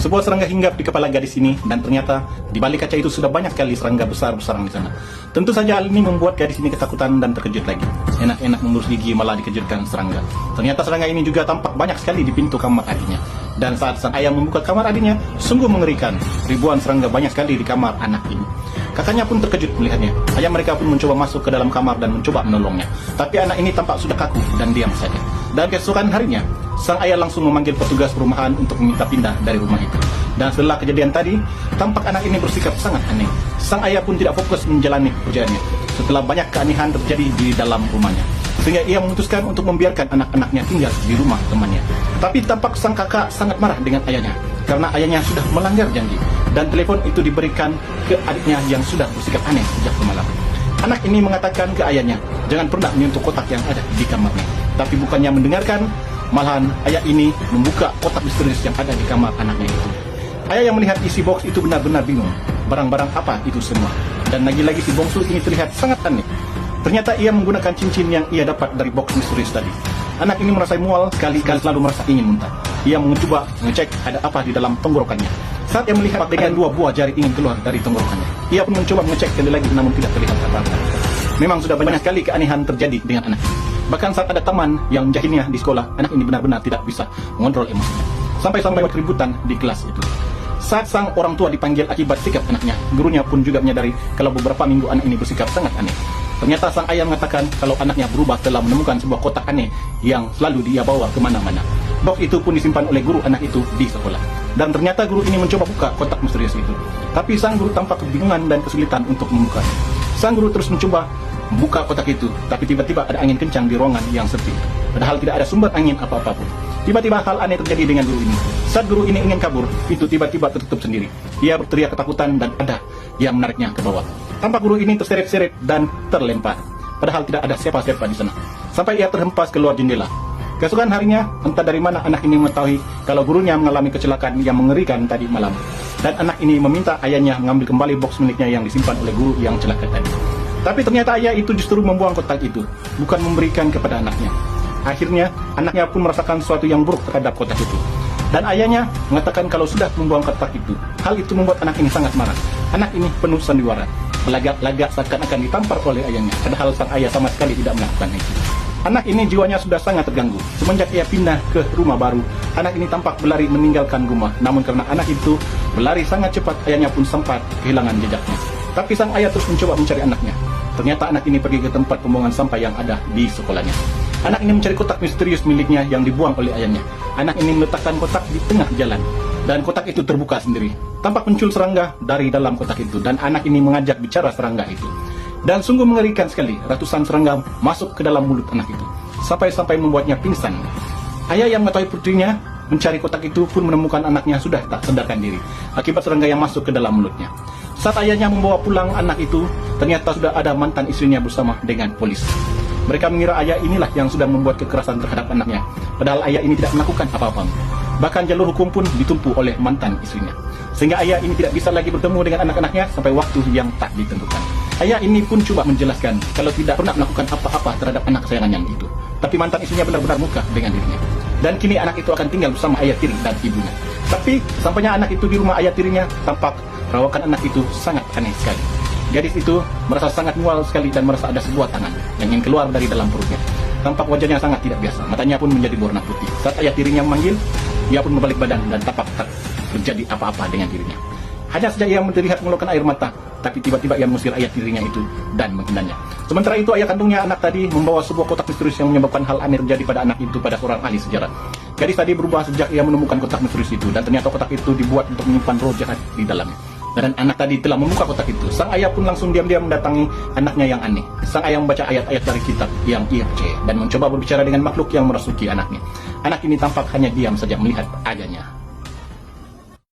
Sebuah serangga hinggap di kepala gadis ini, dan ternyata di balik kaca itu sudah banyak sekali serangga besar-besaran di sana. Tentu saja hal ini membuat gadis ini ketakutan dan terkejut lagi. Enak-enak mengurus gigi malah dikejutkan serangga. Ternyata serangga ini juga tampak banyak sekali di pintu kamar adiknya. Dan saat sang ayah membuka kamar adiknya, sungguh mengerikan. Ribuan serangga banyak sekali di kamar anak ini. Kakaknya pun terkejut melihatnya. Ayah mereka pun mencoba masuk ke dalam kamar dan mencoba menolongnya. Tapi anak ini tampak sudah kaku dan diam saja. Dan keesokan harinya, sang ayah langsung memanggil petugas perumahan untuk meminta pindah dari rumah itu. Dan setelah kejadian tadi, tampak anak ini bersikap sangat aneh. Sang ayah pun tidak fokus menjalani pekerjaannya setelah banyak keanehan terjadi di dalam rumahnya. Sehingga ia memutuskan untuk membiarkan anak-anaknya tinggal di rumah temannya. Tapi tampak sang kakak sangat marah dengan ayahnya karena ayahnya sudah melanggar janji. Dan telepon itu diberikan ke adiknya yang sudah bersikap aneh sejak semalam. Anak ini mengatakan ke ayahnya, jangan pernah menyentuh kotak yang ada di kamarnya. Tapi bukannya mendengarkan, malahan ayah ini membuka kotak misterius yang ada di kamar anaknya itu. Ayah yang melihat isi box itu benar-benar bingung. Barang-barang apa itu semua? Dan lagi-lagi si bongsu ini terlihat sangat aneh. Ternyata ia menggunakan cincin yang ia dapat dari box misterius tadi. Anak ini merasa mual sekali selalu merasa ingin muntah. Ia mencoba mengecek ada apa di dalam tenggorokannya. Saat ia melihat dengan dua buah jari ingin keluar dari tenggorokannya, ia pun mencoba mengecek sekali lagi namun tidak terlihat apa-apa. Memang sudah banyak sekali keanehan terjadi dengan anak. Bahkan saat ada teman yang menjahilnya di sekolah, anak ini benar-benar tidak bisa mengontrol emosinya. Sampai-sampai keributan di kelas itu. Saat sang orang tua dipanggil akibat sikap anaknya, gurunya pun juga menyadari kalau beberapa minggu anak ini bersikap sangat aneh. Ternyata sang ayah mengatakan kalau anaknya berubah setelah menemukan sebuah kotak aneh yang selalu dia bawa kemana-mana. Box itu pun disimpan oleh guru anak itu di sekolah. Dan ternyata guru ini mencoba buka kotak misterius itu. Tapi sang guru tampak kebingungan dan kesulitan untuk membukanya. Sang guru terus mencoba membuka kotak itu, tapi tiba-tiba ada angin kencang di ruangan yang sepi. Padahal tidak ada sumber angin apa-apa pun. Tiba-tiba hal aneh terjadi dengan guru ini. Saat guru ini ingin kabur, pintu tiba-tiba tertutup sendiri. Ia berteriak ketakutan dan ada yang menariknya ke bawah. Tampak guru ini terseret-seret dan terlempar. Padahal tidak ada siapa-siapa di sana. Sampai ia terhempas keluar jendela. Keesokan harinya, entah dari mana anak ini mengetahui kalau gurunya mengalami kecelakaan yang mengerikan tadi malam. Dan anak ini meminta ayahnya mengambil kembali box miliknya yang disimpan oleh guru yang celaka tadi. Tapi ternyata ayah itu justru membuang kotak itu, bukan memberikan kepada anaknya. Akhirnya, anaknya pun merasakan sesuatu yang buruk terhadap kotak itu. Dan ayahnya mengatakan kalau sudah membuang kotak itu. Hal itu membuat anak ini sangat marah. Anak ini penuh sandiwara, belagak-lagak seakan-akan ditampar oleh ayahnya. Padahal sang ayah sama sekali tidak melakukan itu. Anak ini jiwanya sudah sangat terganggu. Semenjak ia pindah ke rumah baru, anak ini tampak berlari meninggalkan rumah. Namun karena anak itu berlari sangat cepat, ayahnya pun sempat kehilangan jejaknya. Tapi sang ayah terus mencoba mencari anaknya. Ternyata anak ini pergi ke tempat pembuangan sampah yang ada di sekolahnya. Anak ini mencari kotak misterius miliknya yang dibuang oleh ayahnya. Anak ini meletakkan kotak di tengah jalan. Dan kotak itu terbuka sendiri. Tampak muncul serangga dari dalam kotak itu. Dan anak ini mengajak bicara serangga itu. Dan sungguh mengerikan sekali, ratusan serangga masuk ke dalam mulut anak itu. Sampai-sampai membuatnya pingsan. Ayah yang mengetahui putrinya mencari kotak itu pun menemukan anaknya sudah tak sadarkan diri. Akibat serangga yang masuk ke dalam mulutnya. Saat ayahnya membawa pulang anak itu, ternyata sudah ada mantan istrinya bersama dengan polisi. Mereka mengira ayah inilah yang sudah membuat kekerasan terhadap anaknya. Padahal ayah ini tidak melakukan apa-apa. Bahkan jalur hukum pun ditumpu oleh mantan istrinya. Sehingga ayah ini tidak bisa lagi bertemu dengan anak-anaknya sampai waktu yang tak ditentukan. Ayah ini pun coba menjelaskan kalau tidak pernah melakukan apa-apa terhadap anak kesayangannya itu. Tapi mantan istrinya benar-benar muka dengan dirinya. Dan kini anak itu akan tinggal bersama ayah tiri dan ibunya. Tapi sampainya anak itu di rumah ayah tirinya, tampak perawakan anak itu sangat aneh sekali. Gadis itu merasa sangat mual sekali dan merasa ada sebuah tangan yang ingin keluar dari dalam perutnya. Tampak wajahnya sangat tidak biasa, matanya pun menjadi berwarna putih. Saat ayah tirinya memanggil, ia pun berbalik badan dan tampak tak terjadi apa-apa dengan dirinya. Hanya saja ia terlihat mengeluarkan air mata, tapi tiba-tiba ia mengusir ayah tirinya itu dan menghinanya. Sementara itu ayah kandungnya anak tadi membawa sebuah kotak misterius yang menyebabkan hal aneh terjadi pada anak itu pada seorang ahli sejarah. Gadis tadi berubah sejak ia menemukan kotak misterius itu dan ternyata kotak itu dibuat untuk menyimpan roh jahat di dalamnya. Dan anak tadi telah membuka kotak itu. Sang ayah pun langsung diam-diam mendatangi anaknya yang aneh. Sang ayah membaca ayat-ayat dari kitab yang ia percaya dan mencoba berbicara dengan makhluk yang merasuki anaknya. Anak ini tampak hanya diam saja melihat ayahnya.